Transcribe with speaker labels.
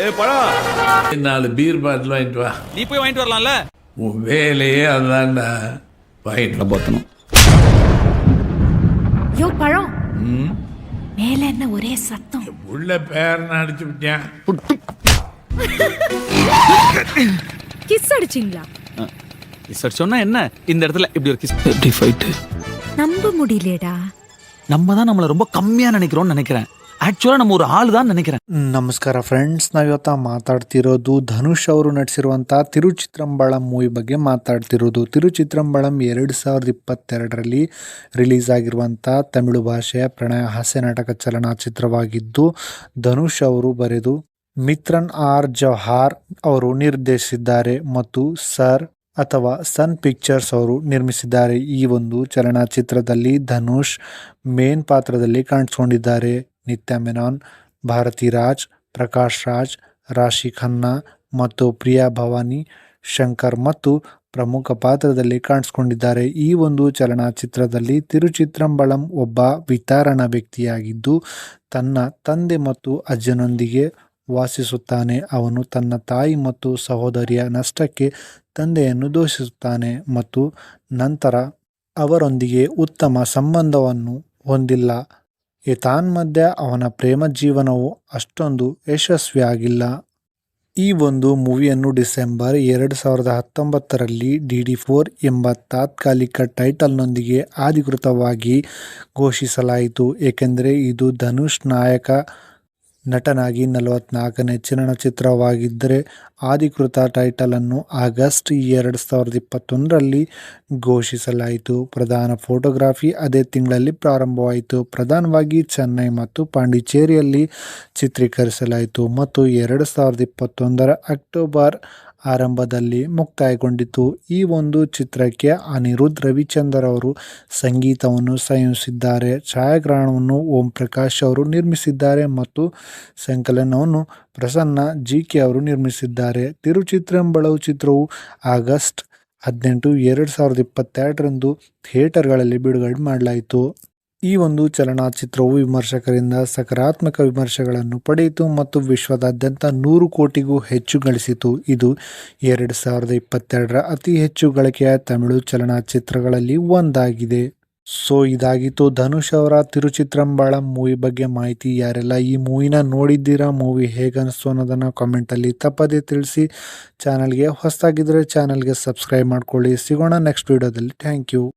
Speaker 1: ஏ பழம்
Speaker 2: 4 beer bottle வாங்கிட்டு வா.
Speaker 1: நீ போய் வாங்கிட்டு வரலாம்ல.
Speaker 2: உன் வேலையே அதான்டா. வாங்கிட்டு
Speaker 1: பார்த்தணும்.
Speaker 3: யோ பழம் மேல என்ன ஒரே சத்தம்?
Speaker 2: உள்ள பேரனை அடிச்சு விட்டேன்.
Speaker 3: கிஸ் அடிச்சிங்களா?
Speaker 1: சார் சொன்னா என்ன இந்த இடத்துல இப்படி ஒரு கிஸ் எப்படி ஃபைட்
Speaker 3: நம்ப முடியலடா.
Speaker 1: நம்ம தான் நம்மள ரொம்ப கம்மியா நினைக்கிறோம்னு நினைக்கிறேன். ಆಕ್ಚುಲಿ ನಮ್ಮ ஒரு ಆಳು தான் நினைக்கிறேன்.
Speaker 4: ನಮಸ್ಕಾರ ಫ್ರೆಂಡ್ಸ್, ನಾವಿವತ್ತ ಮಾತಾಡ್ತಿರೋದು ಧನುಷ್ ಅವರು ನಟಿಸಿರುವಂಥ ತಿರುಚಿತ್ರಂಬಳಂ ಮೂವಿ ಬಗ್ಗೆ ಮಾತಾಡ್ತಿರೋದು. ತಿರುಚಿತ್ರಂಬಳಂ 2022ರಲ್ಲಿ ರಿಲೀಸ್ ಆಗಿರುವಂಥ ತಮಿಳು ಭಾಷೆಯ ಪ್ರಣಯ ಹಾಸ್ಯ ನಾಟಕ ಚಲನಚಿತ್ರವಾಗಿದ್ದು, ಧನುಷ್ ಅವರು ಬರೆದು ಮಿತ್ರನ್ ಆರ್ ಜವಹಾರ್ ಅವರು ನಿರ್ದೇಶಿಸಿದ್ದಾರೆ ಮತ್ತು ಸನ್ ಪಿಕ್ಚರ್ಸ್ ಅವರು ನಿರ್ಮಿಸಿದ್ದಾರೆ. ಈ ಒಂದು ಚಲನಚಿತ್ರದಲ್ಲಿ ಧನುಷ್ ಮೇನ್ ಪಾತ್ರದಲ್ಲಿ ಕಾಣಿಸ್ಕೊಂಡಿದ್ದಾರೆ. ನಿತ್ಯಾ ಮೆನನ್, ಭಾರತಿ ರಾಜ್, ಪ್ರಕಾಶ್ ರಾಜ್, ರಾಶಿ ಖನ್ನಾ ಮತ್ತು ಪ್ರಿಯಾ ಭವಾನಿ ಶಂಕರ್ ಮತ್ತು ಪ್ರಮುಖ ಪಾತ್ರದಲ್ಲಿ ಕಾಣಿಸ್ಕೊಂಡಿದ್ದಾರೆ. ಈ ಒಂದು ಚಲನಚಿತ್ರದಲ್ಲಿ ತಿರುಚಿತ್ರಂಬಳಂ ಒಬ್ಬ ವಿತರಣ ವ್ಯಕ್ತಿಯಾಗಿದ್ದು ತನ್ನ ತಂದೆ ಮತ್ತು ಅಜ್ಜನೊಂದಿಗೆ ವಾಸಿಸುತ್ತಾನೆ. ಅವನು ತನ್ನ ತಾಯಿ ಮತ್ತು ಸಹೋದರಿಯ ನಷ್ಟಕ್ಕೆ ತಂದೆಯನ್ನು ದೂಷಿಸುತ್ತಾನೆ ಮತ್ತು ನಂತರ ಅವರೊಂದಿಗೆ ಉತ್ತಮ ಸಂಬಂಧವನ್ನು ಹೊಂದಿಲ್ಲ. ಏತನ್ಮಧ್ಯೆ ಅವನ ಪ್ರೇಮ ಜೀವನವು ಅಷ್ಟೊಂದು ಯಶಸ್ವಿಯಾಗಿಲ್ಲ. ಈ ಒಂದು ಮೂವಿಯನ್ನು ಡಿಸೆಂಬರ್ 2019ರಲ್ಲಿ DD4 ಎಂಬ ತಾತ್ಕಾಲಿಕ ಟೈಟಲ್ನೊಂದಿಗೆ ಅಧಿಕೃತವಾಗಿ ಘೋಷಿಸಲಾಯಿತು. ಏಕೆಂದರೆ ಇದು ಧನುಷ್ ನಾಯಕ ನಟನಾಗಿ 44ನೇ ಚಲನಚಿತ್ರವಾಗಿದ್ದರೆ ಅಧಿಕೃತ ಟೈಟಲನ್ನು ಆಗಸ್ಟ್ 2021ರಲ್ಲಿ ಘೋಷಿಸಲಾಯಿತು. ಪ್ರಧಾನ ಫೋಟೋಗ್ರಫಿ ಅದೇ ತಿಂಗಳಲ್ಲಿ ಪ್ರಾರಂಭವಾಯಿತು. ಪ್ರಧಾನವಾಗಿ ಚೆನ್ನೈ ಮತ್ತು ಪಾಂಡಿಚೇರಿಯಲ್ಲಿ ಚಿತ್ರೀಕರಿಸಲಾಯಿತು ಮತ್ತು 2021ರ ಅಕ್ಟೋಬರ್ ಆರಂಭದಲ್ಲಿ ಮುಕ್ತಾಯಗೊಂಡಿತು. ಈ ಒಂದು ಚಿತ್ರಕ್ಕೆ ಅನಿರುದ್ಧ್ ರವಿಚಂದರ್ ಅವರು ಸಂಗೀತವನ್ನು ಸಂಯೋಜಿಸಿದ್ದಾರೆ. ಛಾಯಾಗ್ರಹಣವನ್ನು ಓಂ ಪ್ರಕಾಶ್ ಅವರು ನಿರ್ಮಿಸಿದ್ದಾರೆ ಮತ್ತು ಸಂಕಲನವನ್ನು ಪ್ರಸನ್ನ GK ಅವರು ನಿರ್ಮಿಸಿದ್ದಾರೆ. ತಿರುಚಿತ್ರಂಬಳಂ ಚಿತ್ರವು ಆಗಸ್ಟ್ 18, 2022ರಂದು ಥಿಯೇಟರ್ಗಳಲ್ಲಿ ಬಿಡುಗಡೆ ಮಾಡಲಾಯಿತು. ಈ ಒಂದು ಚಲನಚಿತ್ರವು ವಿಮರ್ಶಕರಿಂದ ಸಕಾರಾತ್ಮಕ ವಿಮರ್ಶೆಗಳನ್ನು ಪಡೆಯಿತು ಮತ್ತು ವಿಶ್ವದಾದ್ಯಂತ 100 ಕೋಟಿಗೂ ಹೆಚ್ಚು ಗಳಿಸಿತು. ಇದು 2022ರ ಅತಿ ಹೆಚ್ಚು ಗಳಿಕೆಯ ತಮಿಳು ಚಲನಚಿತ್ರಗಳಲ್ಲಿ ಒಂದಾಗಿದೆ. ಸೊ ಇದಾಗಿತ್ತು ಧನುಷ್ ಅವರ ತಿರುಚಿತ್ರಂಬಳಂ ಮೂವಿ ಬಗ್ಗೆ ಮಾಹಿತಿ. ಯಾರೆಲ್ಲ ಈ ಮೂವಿನ ನೋಡಿದ್ದೀರಾ, ಮೂವಿ ಹೇಗನ್ನಿಸ್ತು ಅನ್ನೋದನ್ನು ಕಾಮೆಂಟಲ್ಲಿ ತಪ್ಪದೇ ತಿಳಿಸಿ. ಚಾನಲ್ಗೆ ಹೊಸದಾಗಿದ್ದರೆ ಚಾನಲ್ಗೆ ಸಬ್ಸ್ಕ್ರೈಬ್ ಮಾಡ್ಕೊಳ್ಳಿ. ಸಿಗೋಣ ನೆಕ್ಸ್ಟ್ ವಿಡಿಯೋದಲ್ಲಿ. Thank you.